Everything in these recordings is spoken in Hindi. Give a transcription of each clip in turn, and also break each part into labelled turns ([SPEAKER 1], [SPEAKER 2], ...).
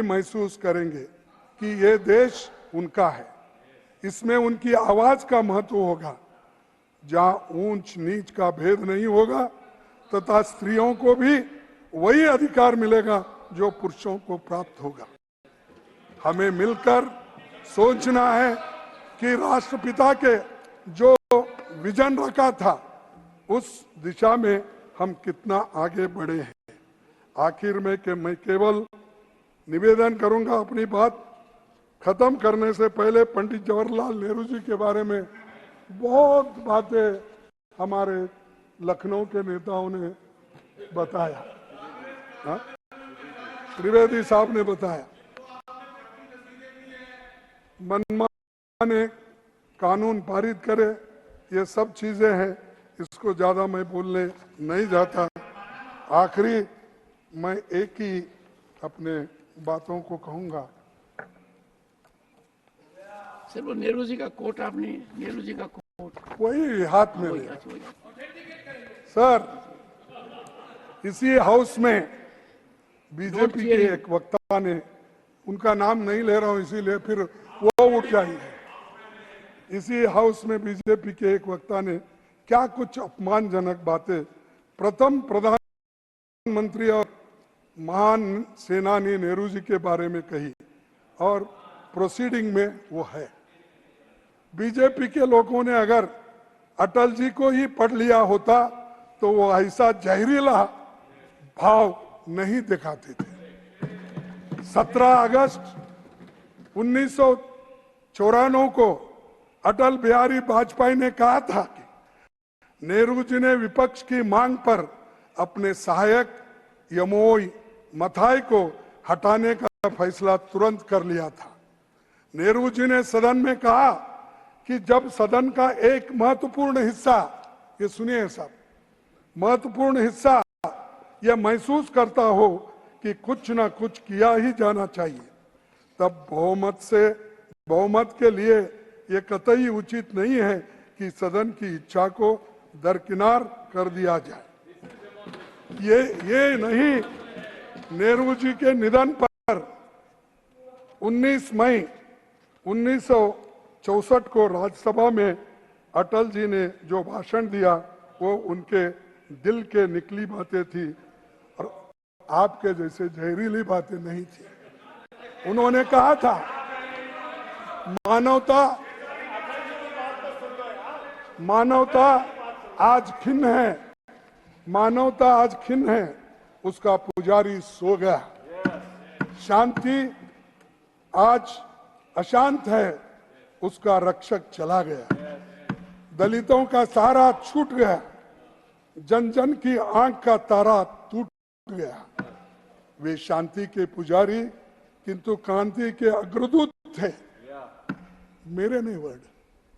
[SPEAKER 1] महसूस करेंगे कि ये देश उनका है। इसमें उनकी आवाज का महत्व होगा, जहां ऊंच नीच का भेद नहीं होगा तथा स्त्रियों को भी वही अधिकार मिलेगा जो पुरुषों को प्राप्त होगा। हमें मिलकर सोचना है कि राष्ट्रपिता के जो विजन रखा था उस दिशा में हम कितना आगे बढ़े हैं। आखिर में मैं केवल निवेदन करूंगा, अपनी बात खत्म करने से पहले पंडित जवाहरलाल नेहरू जी के बारे में बहुत बातें हमारे लखनऊ के नेताओं ने बताया, त्रिवेदी साहब ने बताया। मनमाने कानून पारित करे, ये सब चीजें हैं, इसको ज्यादा मैं बोलने नहीं जाता। आखिरी मैं एक ही अपने बातों को कहूंगा।
[SPEAKER 2] सर वो नेहरू जी का कोट, आपने नेहरू जी का कोट
[SPEAKER 1] वही हाथ में लिया। सर, इसी हाउस में बीजेपी के एक वक्ता ने, उनका नाम नहीं ले रहा हूं इसीलिए फिर वो उठ जाएंगे, इसी हाउस में बीजेपी के एक वक्ता ने क्या कुछ अपमानजनक बातें प्रथम प्रधानमंत्री और महान सेनानी नेहरू जी के बारे में कही, और प्रोसीडिंग में वो है। बीजेपी के लोगों ने अगर अटल जी को ही पढ़ लिया होता तो वो ऐसा जहरीला भाव नहीं दिखाते थे। 17 अगस्त 1994 को अटल बिहारी वाजपेयी ने कहा था कि नेहरू जी ने विपक्ष की मांग पर अपने सहायक यमोई मथाई को हटाने का फैसला तुरंत कर लिया था। नेहरू जी ने सदन में कहा कि जब सदन का एक महत्वपूर्ण हिस्सा, ये सुनिए साहब, महत्वपूर्ण हिस्सा यह महसूस करता हो कि कुछ ना कुछ किया ही जाना चाहिए, तब बहुमत के लिए यह कतई उचित नहीं है कि सदन की इच्छा को दरकिनार कर दिया जाए। ये नहीं, नेहरू जी के निधन पर 19 मई 1964 को राज्यसभा में अटल जी ने जो भाषण दिया वो उनके दिल के निकली बातें थी और आपके जैसे जहरीली बातें नहीं थी। उन्होंने कहा था, मानवता आज खिन्न है, मानवता आज खिन्न है, उसका पुजारी सो गया। शांति आज अशांत है, उसका रक्षक चला गया। दलितों का सहारा छूट गया, जन जन की आंख का तारा टूट गया। वे शांति के पुजारी किंतु क्रांति के अग्रदूत थे। मेरे नहीं वर्ड,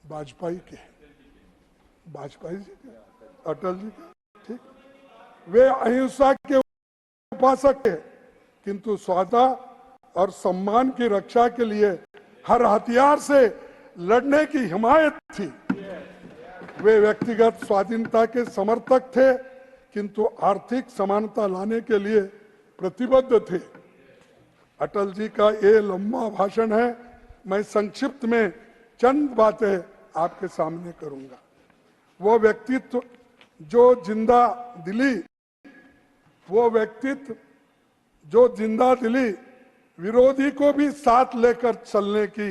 [SPEAKER 1] वाजपेयी के, वाजपेयी जी के, अटल जी के, ठीक। वे अहिंसा के उपासक थे किंतु स्वार्थ और सम्मान की रक्षा के लिए हर हथियार से लड़ने की हिमायत थी। वे व्यक्तिगत स्वाधीनता के समर्थक थे किंतु आर्थिक समानता लाने के लिए प्रतिबद्ध थे। अटल जी का ये लंबा भाषण है, मैं संक्षिप्त में चंद बातें आपके सामने करूंगा। वो व्यक्तित्व जो जिंदा दिली विरोधी को भी साथ लेकर चलने की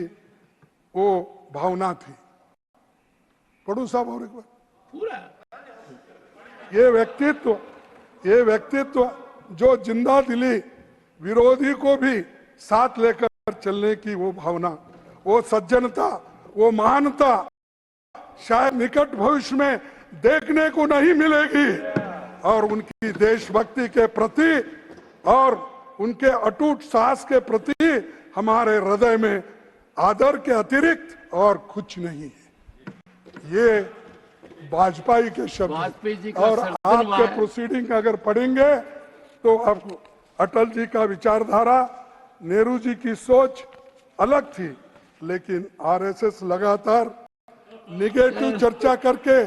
[SPEAKER 1] वो भावना थी। पढ़ू साहब और एक बार
[SPEAKER 2] पूरा,
[SPEAKER 1] ये व्यक्तित्व जो जिंदा दिली विरोधी को भी साथ लेकर चलने की वो भावना, वो सज्जनता, वो महानता शायद निकट भविष्य में देखने को नहीं मिलेगी। और उनकी देशभक्ति के प्रति और उनके अटूट साहस के प्रति हमारे हृदय में आदर के अतिरिक्त और कुछ नहीं है। ये वाजपेयी के शब्द, और आपके प्रोसीडिंग अगर पढ़ेंगे तो आपको अटल जी का विचारधारा, नेहरू जी की सोच अलग थी, लेकिन आरएसएस लगातार निगेटिव चर्चा करके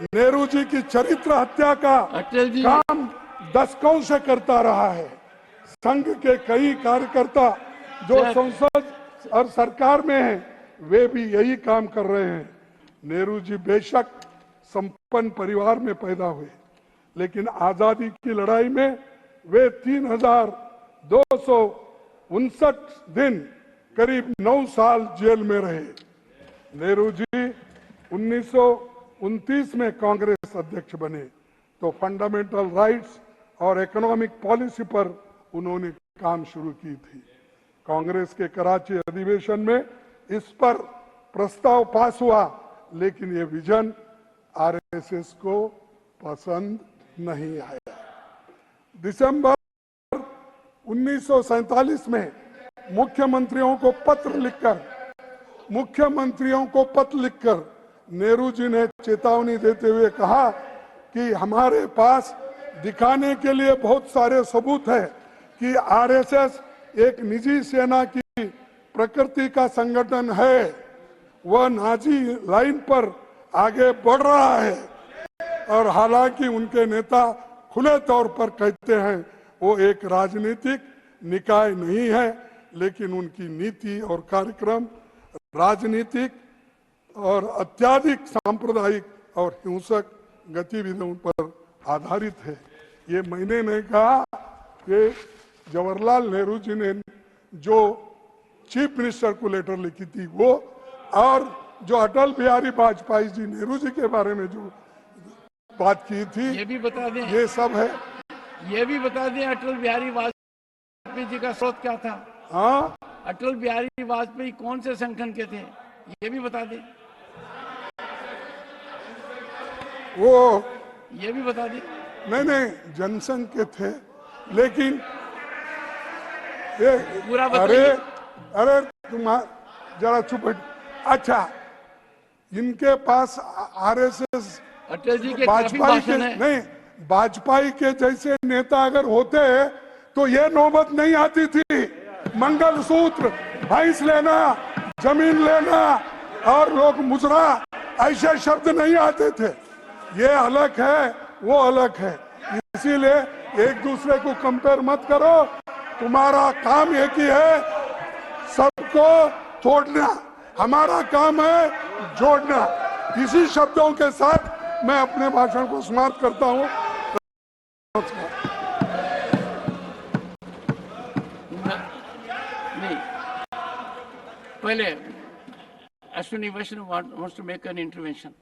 [SPEAKER 1] नेहरू जी की चरित्र हत्या का काम दशकों से करता रहा है। संघ के कई कार्यकर्ता जो संसद और सरकार में हैं, वे भी यही काम कर रहे हैं। नेहरू जी बेशक संपन्न परिवार में पैदा हुए, लेकिन आजादी की लड़ाई में वे 3,259 दिन करीब 9 साल जेल में रहे। नेहरू जी 1929 में कांग्रेस अध्यक्ष बने तो फंडामेंटल राइट्स और इकोनॉमिक पॉलिसी पर उन्होंने काम शुरू की थी। कांग्रेस के कराची अधिवेशन में इस पर प्रस्ताव पास हुआ, लेकिन ये विजन आरएसएस को पसंद नहीं आया। दिसंबर 1947 में मुख्यमंत्रियों को पत्र लिखकर नेहरू जी ने चेतावनी देते हुए कहा कि हमारे पास दिखाने के लिए बहुत सारे सबूत है कि आरएसएस एक निजी सेना की प्रकृति का संगठन है। वह नाजी लाइन पर आगे बढ़ रहा है और हालांकि उनके नेता खुले तौर पर कहते हैं वो एक राजनीतिक निकाय नहीं है, लेकिन उनकी नीति और कार्यक्रम राजनीतिक और अत्यधिक सांप्रदायिक और हिंसक गतिविधियों पर आधारित है। ये मैंने नहीं कहा, कि जवाहरलाल नेहरू जी ने जो चीफ मिनिस्टर को लेटर लिखी थी वो, और जो अटल बिहारी वाजपेयी जी नेहरू जी के बारे में जो बात की थी,
[SPEAKER 2] ये भी बता दें,
[SPEAKER 1] ये सब है।
[SPEAKER 2] ये भी बता दें अटल बिहारी वाजपेयी जी का स्रोत क्या था।
[SPEAKER 1] हाँ,
[SPEAKER 2] अटल बिहारी वाजपेयी कौन से संगठन के थे, ये भी बता दें।
[SPEAKER 1] वो
[SPEAKER 2] ये भी बता दें।
[SPEAKER 1] नहीं जनसंघ के थे, लेकिन ये
[SPEAKER 2] पूरा
[SPEAKER 1] अरे तुम जरा चुप। अच्छा, इनके पास आरएसएस
[SPEAKER 2] अटल जी के काफी भाषण है।
[SPEAKER 1] नहीं, वाजपेयी के जैसे नेता अगर होते तो ये नौबत नहीं आती थी। मंगलसूत्र, भैंस लेना, जमीन लेना और लोग मुजरा, ऐसे शब्द नहीं आते थे। ये अलग है, वो अलग है। इसीलिए एक दूसरे को कंपेयर मत करो। तुम्हारा काम एक ही है, सबको तोड़ना, हमारा काम है जोड़ना। इसी शब्दों के साथ मैं अपने भाषण को समाप्त करता हूं।
[SPEAKER 2] नहीं, पहले अश्विनी वैष्णव wants to make an intervention.